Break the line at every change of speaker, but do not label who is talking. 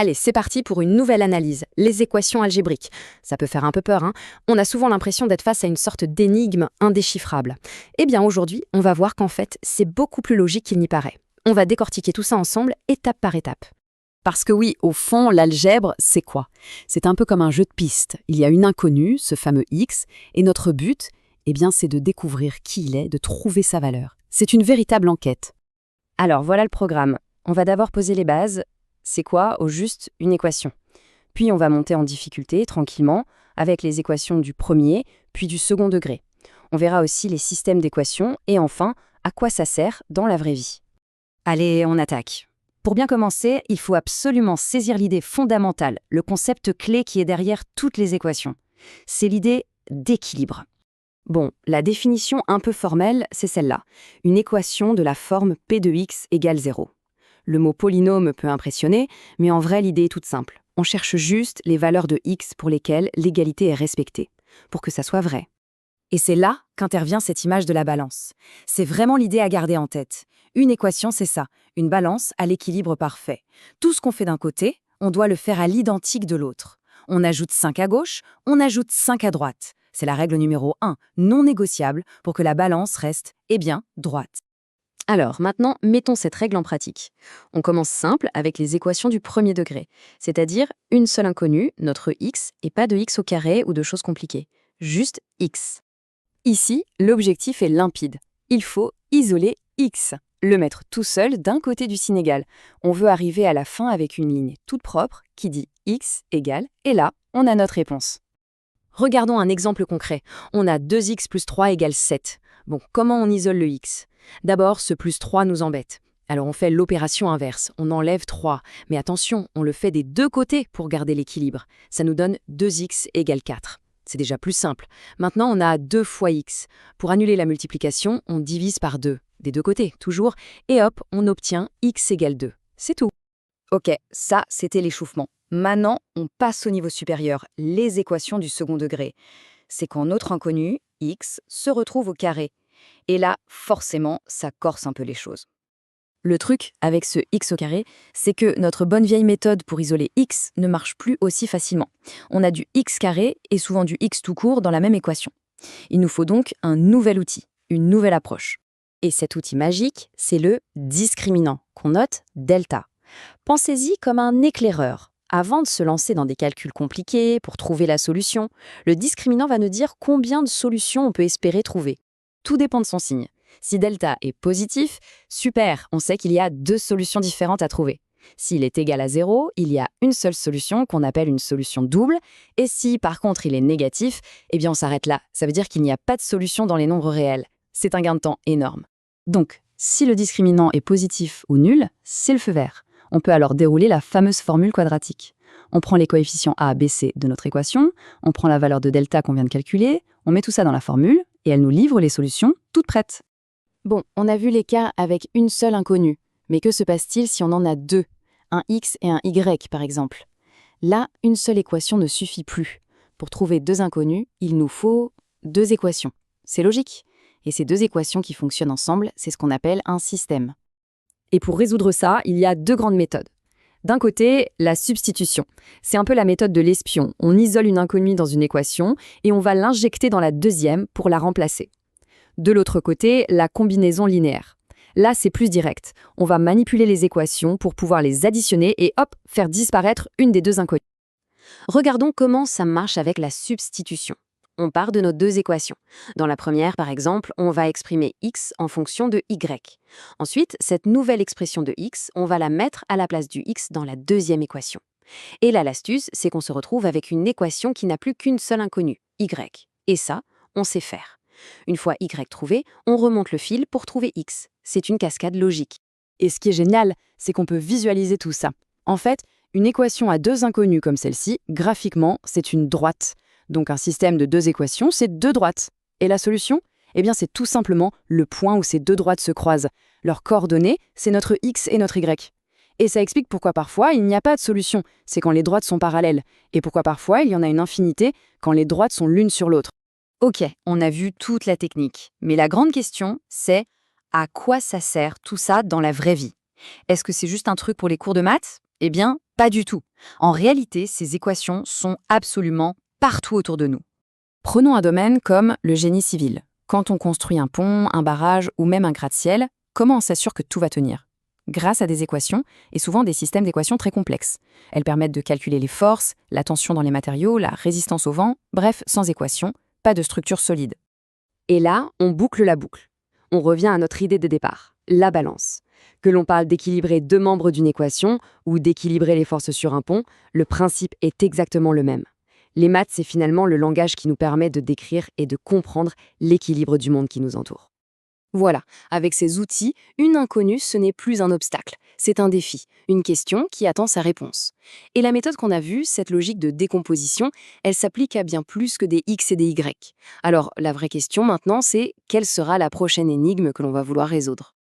Allez, c'est parti pour une nouvelle analyse, les équations algébriques. Ça peut faire un peu peur, hein. On a souvent l'impression d'être face à une sorte d'énigme indéchiffrable. Eh bien aujourd'hui, on va voir qu'en fait, c'est beaucoup plus logique qu'il n'y paraît. On va décortiquer tout ça ensemble, étape par étape.
Parce que oui, au fond, l'algèbre, c'est quoi? C'est un peu comme un jeu de pistes. Il y a une inconnue, ce fameux X, et notre but, c'est de découvrir qui il est, de trouver sa valeur. C'est une véritable enquête.
Alors voilà le programme. On va d'abord poser les bases. C'est quoi, au juste, une équation? Puis on va monter en difficulté, tranquillement, avec les équations du premier, puis du second degré. On verra aussi les systèmes d'équations, et enfin, à quoi ça sert dans la vraie vie. Allez, on attaque. Pour bien commencer, il faut absolument saisir l'idée fondamentale, le concept clé qui est derrière toutes les équations. C'est l'idée d'équilibre. Bon, la définition un peu formelle, c'est celle-là. Une équation de la forme P de x égale 0. Le mot polynôme peut impressionner, mais en vrai, l'idée est toute simple. On cherche juste les valeurs de x pour lesquelles l'égalité est respectée, pour que ça soit vrai. Et c'est là qu'intervient cette image de la balance. C'est vraiment l'idée à garder en tête. Une équation, c'est ça, une balance à l'équilibre parfait. Tout ce qu'on fait d'un côté, on doit le faire à l'identique de l'autre. On ajoute 5 à gauche, on ajoute 5 à droite. C'est la règle numéro 1, non négociable, pour que la balance reste, droite. Alors, maintenant, mettons cette règle en pratique. On commence simple avec les équations du premier degré, c'est-à-dire une seule inconnue, notre x, et pas de x au carré ou de choses compliquées. Juste x. Ici, l'objectif est limpide. Il faut isoler x, le mettre tout seul d'un côté du signe égal. On veut arriver à la fin avec une ligne toute propre qui dit x égale, et là, on a notre réponse. Regardons un exemple concret. On a 2x plus 3 égale 7. Bon, comment on isole le x? D'abord, ce plus 3 nous embête. Alors on fait l'opération inverse, on enlève 3. Mais attention, on le fait des deux côtés pour garder l'équilibre. Ça nous donne 2x égale 4. C'est déjà plus simple. Maintenant, on a 2 fois x. Pour annuler la multiplication, on divise par 2. Des deux côtés, toujours. Et hop, on obtient x égale 2. C'est tout. Ok, ça, c'était l'échauffement. Maintenant, on passe au niveau supérieur, les équations du second degré. C'est quand notre inconnu, x, se retrouve au carré. Et là, forcément, ça corse un peu les choses. Le truc avec ce x au carré, c'est que notre bonne vieille méthode pour isoler x ne marche plus aussi facilement. On a du x carré et souvent du x tout court dans la même équation. Il nous faut donc un nouvel outil, une nouvelle approche. Et cet outil magique, c'est le discriminant, qu'on note delta. Pensez-y comme un éclaireur. Avant de se lancer dans des calculs compliqués pour trouver la solution, le discriminant va nous dire combien de solutions on peut espérer trouver. Tout dépend de son signe. Si delta est positif, super, on sait qu'il y a 2 solutions différentes à trouver. S'il est égal à 0, il y a une seule solution qu'on appelle une solution double. Et si, par contre, il est négatif, on s'arrête là. Ça veut dire qu'il n'y a pas de solution dans les nombres réels. C'est un gain de temps énorme. Donc, si le discriminant est positif ou nul, c'est le feu vert. On peut alors dérouler la fameuse formule quadratique. On prend les coefficients a, b, c de notre équation, on prend la valeur de delta qu'on vient de calculer, on met tout ça dans la formule, et elle nous livre les solutions toutes prêtes. Bon, on a vu les cas avec une seule inconnue. Mais que se passe-t-il si on en a deux? Un x et un y, par exemple. Là, une seule équation ne suffit plus. Pour trouver 2 inconnues, il nous faut 2 équations. C'est logique. Et ces 2 équations qui fonctionnent ensemble, c'est ce qu'on appelle un système. Et pour résoudre ça, il y a 2 grandes méthodes. D'un côté, la substitution. C'est un peu la méthode de l'espion. On isole une inconnue dans une équation et on va l'injecter dans la deuxième pour la remplacer. De l'autre côté, la combinaison linéaire. Là, c'est plus direct. On va manipuler les équations pour pouvoir les additionner et hop, faire disparaître une des 2 inconnues. Regardons comment ça marche avec la substitution. On part de nos 2 équations. Dans la première, par exemple, on va exprimer x en fonction de y. Ensuite, cette nouvelle expression de x, on va la mettre à la place du x dans la deuxième équation. Et là, l'astuce, c'est qu'on se retrouve avec une équation qui n'a plus qu'une seule inconnue, y. Et ça, on sait faire. Une fois y trouvé, on remonte le fil pour trouver x. C'est une cascade logique. Et ce qui est génial, c'est qu'on peut visualiser tout ça. En fait, une équation à 2 inconnues comme celle-ci, graphiquement, c'est une droite. Donc un système de 2 équations, c'est 2 droites. Et la solution? C'est tout simplement le point où ces 2 droites se croisent. Leurs coordonnées, c'est notre x et notre y. Et ça explique pourquoi parfois il n'y a pas de solution, c'est quand les droites sont parallèles. Et pourquoi parfois il y en a une infinité quand les droites sont l'une sur l'autre. Ok, on a vu toute la technique. Mais la grande question, c'est à quoi ça sert tout ça dans la vraie vie? Est-ce que c'est juste un truc pour les cours de maths?
Pas du tout. En réalité, ces équations sont absolument partout autour de nous.
Prenons un domaine comme le génie civil. Quand on construit un pont, un barrage ou même un gratte-ciel, comment on s'assure que tout va tenir? Grâce à des équations, et souvent des systèmes d'équations très complexes. Elles permettent de calculer les forces, la tension dans les matériaux, la résistance au vent, bref, sans équations, pas de structure solide.
Et là, on boucle la boucle. On revient à notre idée de départ, la balance. Que l'on parle d'équilibrer deux membres d'une équation ou d'équilibrer les forces sur un pont, le principe est exactement le même. Les maths, c'est finalement le langage qui nous permet de décrire et de comprendre l'équilibre du monde qui nous entoure. Voilà, avec ces outils, une inconnue, ce n'est plus un obstacle, c'est un défi, une question qui attend sa réponse. Et la méthode qu'on a vue, cette logique de décomposition, elle s'applique à bien plus que des X et des Y. Alors, la vraie question maintenant, c'est quelle sera la prochaine énigme que l'on va vouloir résoudre?